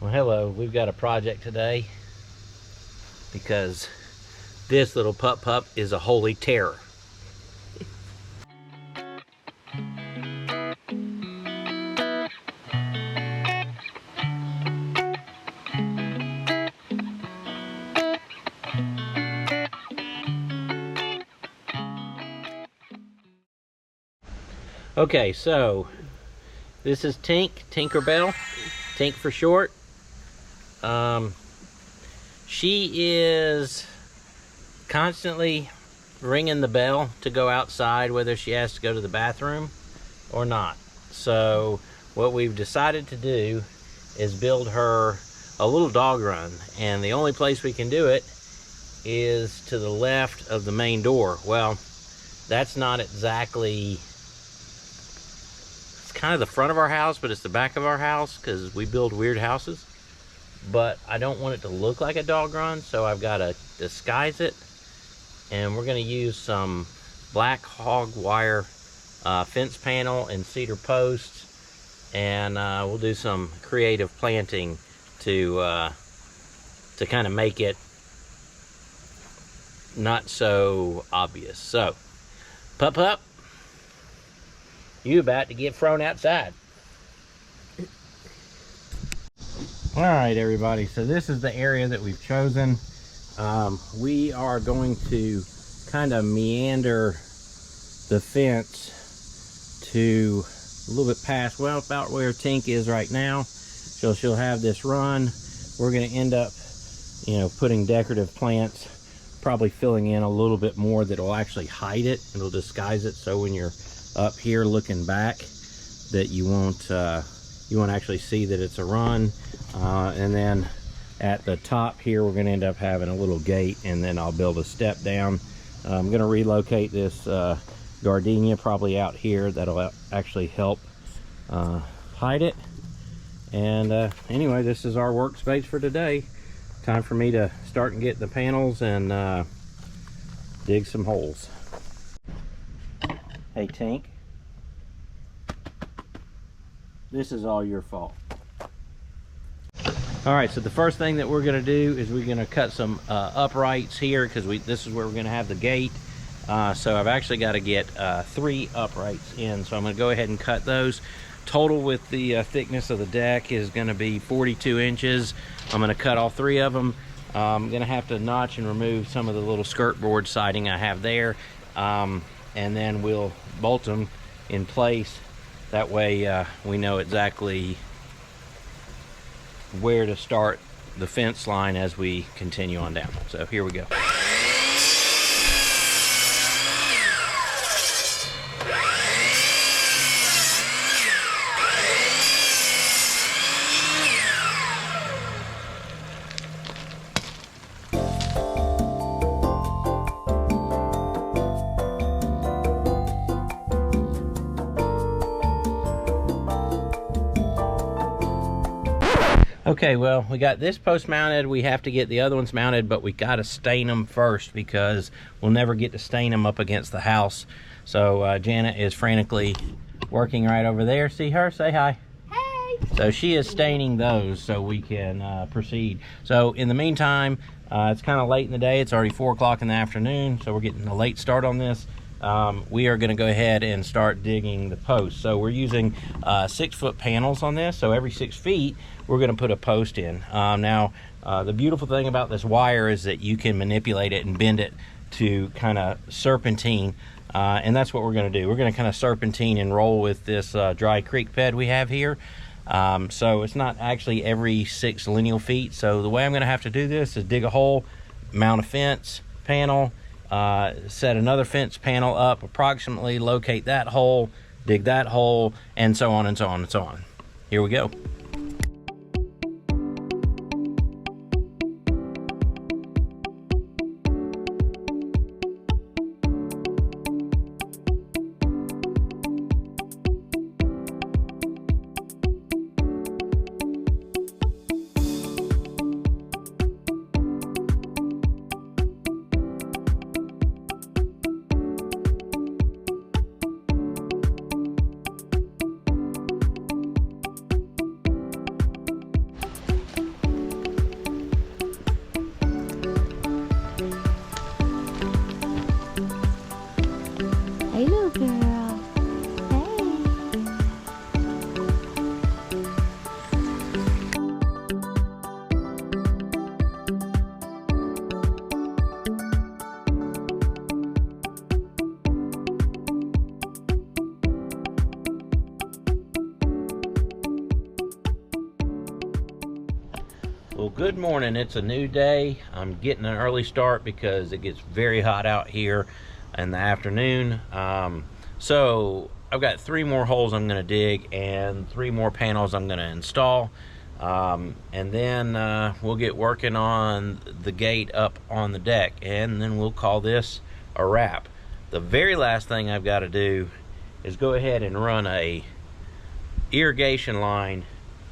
Well, hello. We've got a project today because this little pup is a holy terror. Okay, so this is Tinkerbell, Tink for short. She is constantly ringing the bell to go outside, whether she has to go to the bathroom or not. So what we've decided to do is build her a little dog run, and the only place we can do it is to the left of the main door. Well, that's not exactly, it's kind of the front of our house, but it's the back of our house because we build weird houses. But I don't want it to look like a dog run, so I've got to disguise it. And we're going to use some black hog wire fence panel and cedar posts, and we'll do some creative planting to kind of make it not so obvious. So, Pup, you about to get thrown outside. All right, everybody, so this is the area that we've chosen. We are going to kind of meander the fence to a little bit past, well, about where Tink is right now. So she'll have this run. We're going to end up, putting decorative plants, probably filling in a little bit more that'll actually hide it. It'll disguise it, so when you're up here looking back, that you won't actually see that it's a run. And then at the top here, we're going to end up having a little gate, and then I'll build a step down. I'm going to relocate this gardenia probably out here. That'll actually help hide it. And anyway, this is our workspace for today. Time for me to start and get the panels and dig some holes. Hey, Tink, this is all your fault. All right, so the first thing that we're going to do is we're going to cut some uprights here, because this is where we're going to have the gate. So I've actually got to get 3 uprights in, so I'm going to go ahead and cut those. Total with the thickness of the deck is going to be 42 inches. I'm going to cut all 3 of them. I'm going to have to notch and remove some of the little skirt board siding I have there, and then we'll bolt them in place. That way we know exactly where to start the fence line as we continue on down. So here we go. Okay, well, we got this post mounted. We have to get the other ones mounted, but we got to stain them first because we'll never get to stain them up against the house. So Janet is frantically working right over there. See her? Say hi. Hey! So she is staining those so we can proceed. So in the meantime, it's kind of late in the day. It's already 4 o'clock in the afternoon, so we're getting a late start on this. We are going to go ahead and start digging the posts. So we're using 6-foot panels on this. So every 6 feet, we're going to put a post in. Now, the beautiful thing about this wire is that you can manipulate it and bend it to kind of serpentine. And that's what we're going to do. We're going to kind of serpentine and roll with this dry creek bed we have here. So it's not actually every 6 lineal feet. So the way I'm going to have to do this is dig a hole, mount a fence panel, set another fence panel up approximately, locate that hole, dig that hole, and so on and so on and so on. Here we go. Well, good morning. It's a new day. I'm getting an early start because it gets very hot out here in the afternoon. So I've got 3 more holes I'm going to dig and 3 more panels I'm going to install. And then we'll get working on the gate up on the deck, and then we'll call this a wrap. The very last thing I've got to do is go ahead and run a irrigation line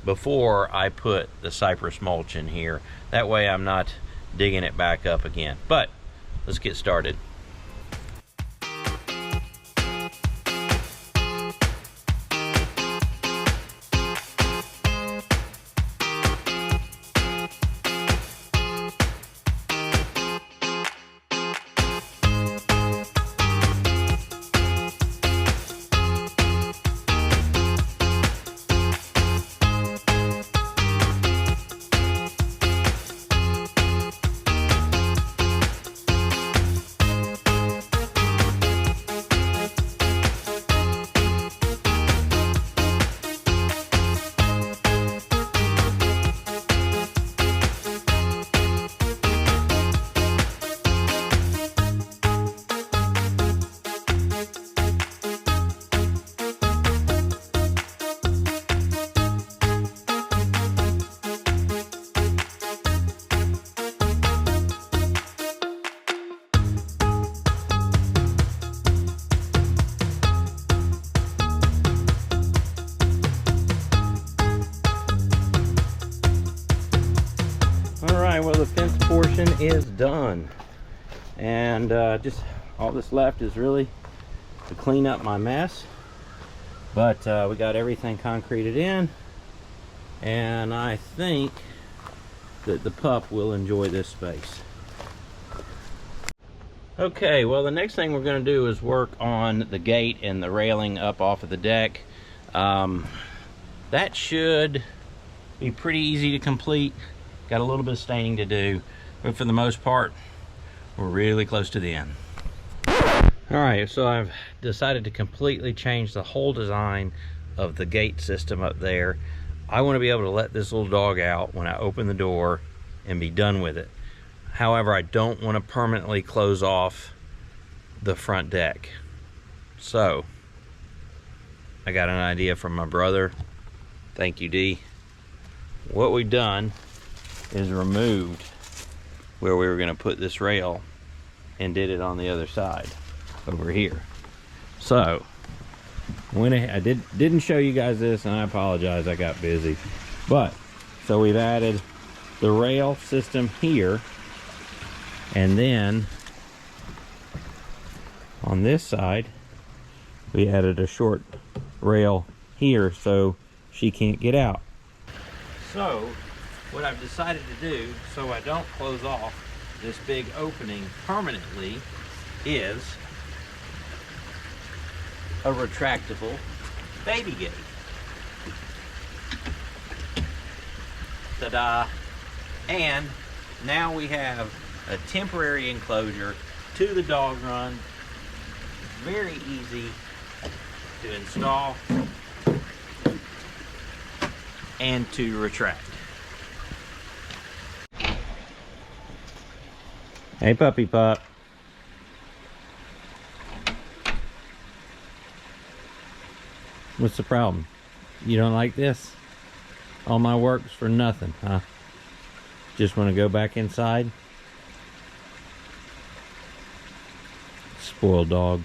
before I put the cypress mulch in here. That way I'm not digging it back up again. But let's get started. Well, the fence portion is done, and just all that's left is really to clean up my mess. But we got everything concreted in, and I think that the pup will enjoy this space. Okay, well, the next thing we're going to do is work on the gate and the railing up off of the deck. That should be pretty easy to complete. Got a little bit of staining to do, but for the most part, we're really close to the end. All right, so I've decided to completely change the whole design of the gate system up there. I want to be able to let this little dog out when I open the door and be done with it. However, I don't want to permanently close off the front deck. So, I got an idea from my brother. Thank you, D. What we've done is removed where we were going to put this rail and did it on the other side over here. So when I didn't show you guys this, and I apologize, I got busy. But so we've added the rail system here, and then on this side we added a short rail here so she can't get out. So what I've decided to do, so I don't close off this big opening permanently, is a retractable baby gate. Ta-da! And now we have a temporary enclosure to the dog run. Very easy to install and to retract. Hey, puppy pup. What's the problem? You don't like this? All my work's for nothing, huh? Just want to go back inside? Spoiled dog.